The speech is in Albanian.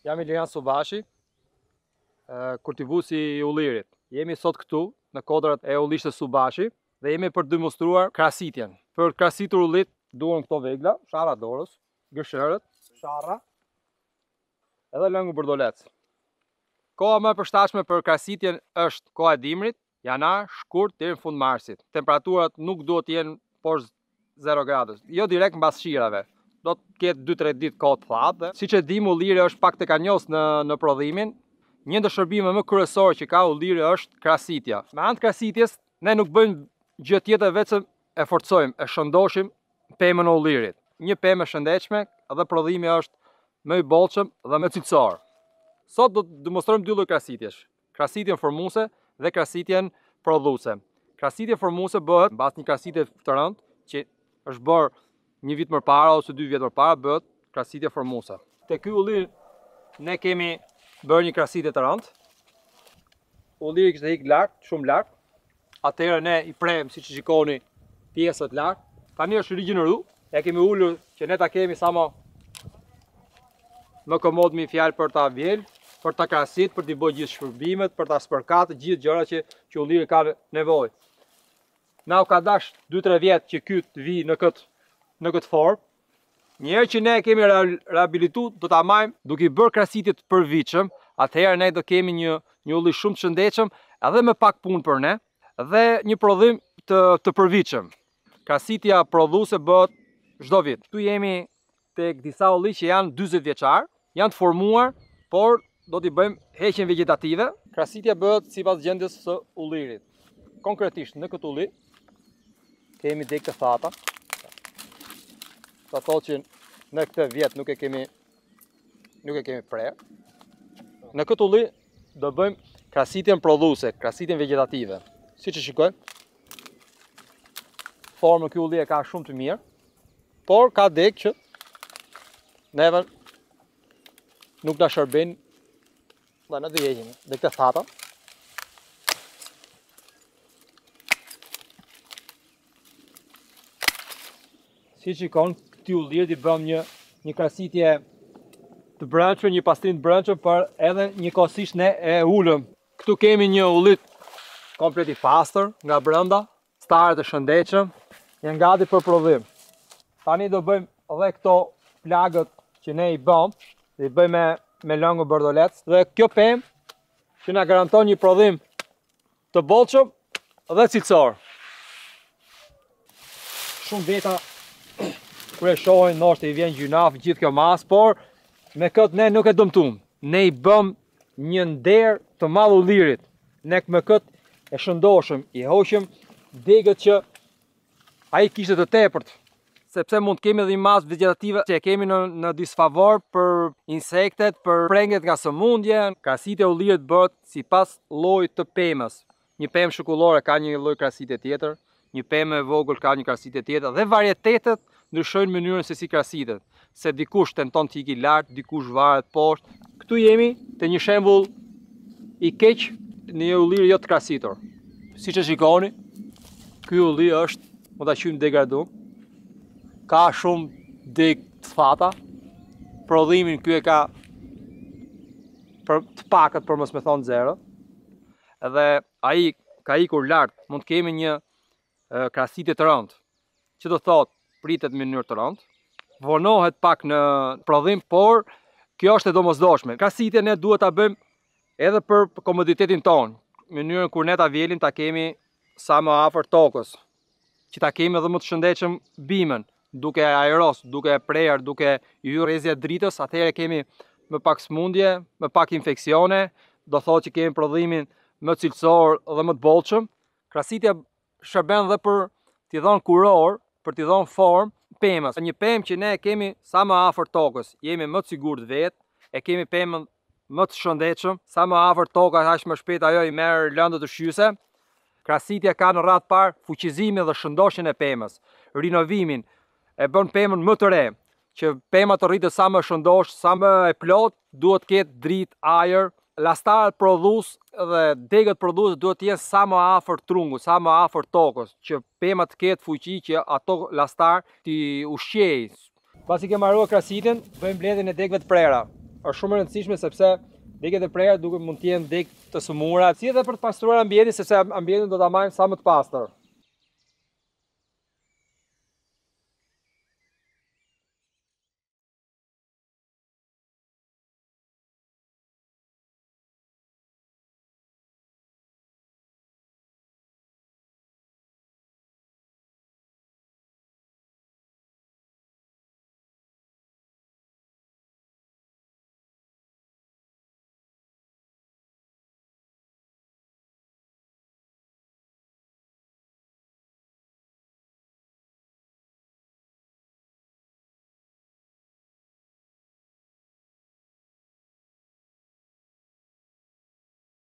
Jam Ilirian Subashi, kultivuesi I ullirit. Jemi sot këtu në kodrat e ullishtë Subashi dhe jemi për demonstruar krasitjen. Për krasitur ullit duhen këto vegla, shara dorës, gëshërët, shara edhe lëngu bordolec. Koha më e përshtatshme për krasitjen është koha e dimrit, janar, shkurt deri në fund marsit. Temperaturat nuk duhet të jenë poshtë 0 gradësh, jo direkt mbas shirave. Do të ketë 2-3 ditë kohë të thatë. Siç e dim, ulliri është pak tekanjos në prodhimin. Një ndër shërbimet më kryesore që ka ulliri është krasitja. Me anë të krasitjes, ne nuk bëjmë gjë tjetër vetëm e forcojmë, e shëndoshim pemën e ullirit. Një pemë e shëndetshme dhe prodhimi është më I bollshëm dhe më cilësor. Sot do të demonstrojmë dy lloj krasitjesh. Krasitjen formuese dhe krasitjen prodhuese. Krasitja formuese bëhet mbas një krasitje të rëndë që është bërë një vit më parë ose 2 vjet më parë, bëhet krasitja formuese. Te ky ullir ne kemi bërë një krasitje të rëndë. Ulliri kishte ikë lart, shumë lart. Atëherë ne I prem, siç shikoni, pjesët lart. Tani është rigjeneru. Ja kemi ulur që ne ta kemi sa më komod me fjalë për ta vjel, për ta krasit, për t'i bërë gjithë shpërbimet, për ta spërkatë gjithë gjërat që ulliri ka nevojë. Na u ka dash 2-3 vjet që ky të vi në këtë formë. Njëherë që ne kemi rehabilituar, do ta marrim duke I bërë krasitje të përvitshëm, atëherë ne do kemi një ulli shumë të shëndetshëm, edhe me pak punë për ne, dhe një prodhim të përvitshëm. Krasitja prodhuese bëhet çdo vit. Këtu jemi tek disa ulli që janë 40 vjeçar, janë të formuar, por do t'i bëjmë heqjen vegetative. Krasitja bëhet sipas gjendjes së ullirit. Konkretisht në këtë ulli kemi degë të thata. Sa thotë që në këtë vjet nuk e kemi prerë. Në këtë ulli do bëjmë krasitjen prodhuese, krasitjen vegetative. Siç e shikojmë, formën ky ulli e ka shumë të mirë, por ka degë që neve nuk na shërbejnë dhe në të heqim degë të thata. Si shikon, këti ullir I bëm një krasitje të brendshme, një pastrim të brendshëm, për edhe një kohësisht ne e ulëm. Këtu kemi një ullit komplet I pastër nga brenda, starët e shëndetshëm, janë gati për prodhim. Tani do bëjmë edhe këto plagët që ne I bëm, I bëjmë me lëngu bordolec, dhe kjo pemë që na garanton një prodhim të bollshëm dhe cilësor. Shumë veta kur e shohin, ndoshta I vjen gjynaf gjithë kjo mas, por me këtë ne nuk e dëmtuam. Ne I bëm një nder të madh ullirit. Ne me këtë e shëndoshëm, I hoqëm degët që ai kishte të tepërt, sepse mund të kemi edhe një masë vegetative që e kemi në disfavor për insektet, për prengjet nga sëmundje. Krasitja e ullirit bëhet sipas llojit të pemës. Një pemë shekullore ka një lloj krasitje tjetër, një pemë e vogël ka një krasitje tjetër, dhe varietetet ndryshojnë mënyrën se si krasitet. Se dikush tenton të ikë lart, dikush varet poshtë. Këtu jemi te një shembull I keq në një ullir jo të krasitur. Siç e shikoni, ky ulli është, mund ta quajmë degraduar. Ka shumë degë të thata. Prodhimin ky e ka për të pakët, për mos me thonë 0. Edhe ai ka ikur lart. Mund të kemi një krasitje të rëndë, që do thotë pritet në mënyrë të rëndë, vonohet pak në prodhim, por kjo është e domosdoshme. Krasitjen ne duhet ta bëjmë edhe për komoditetin tonë. Mënyrën kur ne ta vjelim ta kemi sa më afër tokës, që ta kemi edhe më të shëndetshëm bimën, duke aeros, duke prerë, duke hyrë rrezja e dritës, atëherë kemi më pak sëmundje, më pak infeksione, do thotë që kemi prodhimin më cilësor dhe më të bollshëm. Krasitja shërben edhe për t'i dhënë kuror, për t'i dhënë formë pemës. Një pemë që ne kemi sa më afër tokës, jemi më të sigurt vetë, e kemi pemën më të shëndetshëm, sa më afër tokës aq më shpejt ajo I merr lëndët ushqyese. Krasitja ka në radhë parë fuqizimin dhe shëndoshjen e pemës, rinovimin, e bën pemën më të re, që pema të rritet sa më shëndosh, sa më e plot, duhet të ketë dritë, ajër. Lastarët prodhues dhe degët prodhues duhet të jenë sa më afër trungut, sa më afër tokës, që pema të ketë fuqi që ato lastar t'i ushqejë. Pasi kemi marruar krasitjen, bëjmë mbledhjen e degëve të prera. është shumë e rëndësishme sepse degët e prerë duke mund të jenë degë të sëmura, si edhe për të pastruar ambientin sepse ambientin do ta marrim sa më të pastër.